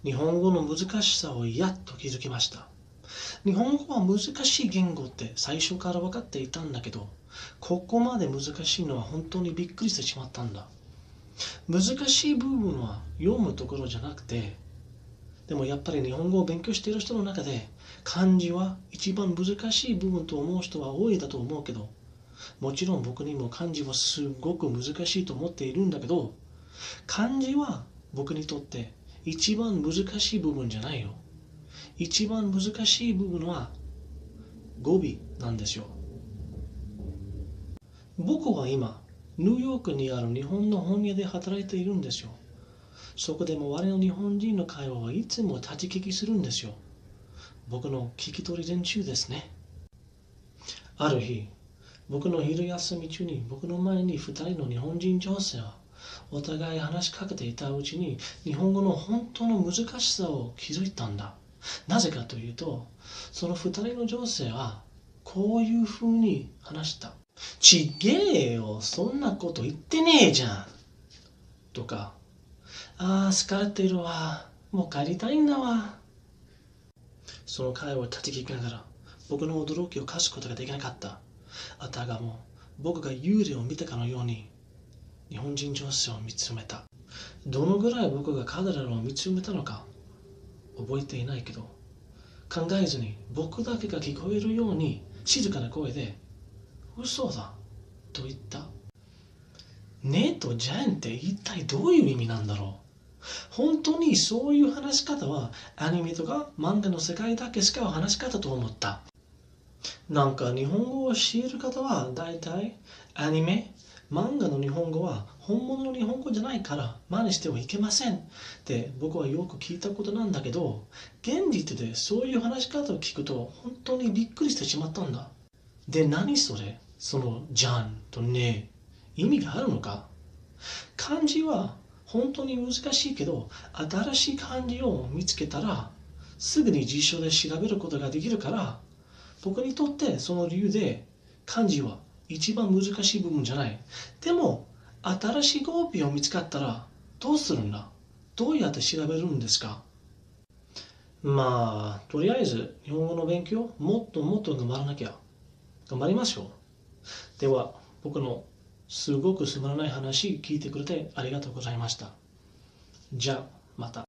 日本語の難しさをやっと気づきました。日本語は難しい言語って最初から分かっていたんだけど、ここまで難しいのは本当にびっくりしてしまったんだ。難しい部分は読むところじゃなくて、でもやっぱり日本語を勉強している人の中で漢字は一番難しい部分と思う人は多いだと思うけど、もちろん僕にも漢字はすごく難しいと思っているんだけど、漢字は僕にとって一番難しい部分じゃないよ。一番難しい部分は語尾なんですよ。僕は今ニューヨークにある日本の本屋で働いているんですよ。そこでも我の日本人の会話はいつも立ち聞きするんですよ。僕の聞き取り練習ですね。ある日、僕の昼休み中に僕の前に2人の日本人女性はお互い話しかけていたうちに日本語の本当の難しさを気づいたんだ。なぜかというと、その2人の女性はこういう風に話した。ちげえよ、そんなこと言ってねえじゃん。とか、疲れているわ。もう帰りたいんだわ。その会話を立ち聞きながら、僕の驚きを貸すことができなかった。あたかも僕が幽霊を見たかのように、日本人女性を見つめた。どのぐらい僕が彼らを見つめたのか、覚えていないけど、考えずに僕だけが聞こえるように静かな声で、嘘だ、と言った。ねえとじゃんって一体どういう意味なんだろう。本当にそういう話し方はアニメとか漫画の世界だけしか話し方と思った。なんか日本語を知る方はだいたいアニメ、漫画の日本語は本物の日本語じゃないから真似してはいけませんって僕はよく聞いたことなんだけど、現実でそういう話し方を聞くと本当にびっくりしてしまったんだ。で、何それ、そのじゃんとねえ、意味があるのか。漢字は本当に難しいけど、新しい漢字を見つけたらすぐに辞書で調べることができるから、僕にとってその理由で漢字は一番難しい部分じゃない。でも新しい語尾を見つかったらどうするんだ。どうやって調べるんですか。とりあえず日本語の勉強もっともっと頑張らなきゃ。頑張りましょう。では、僕のすごくつまらない話聞いてくれてありがとうございました。じゃあまた。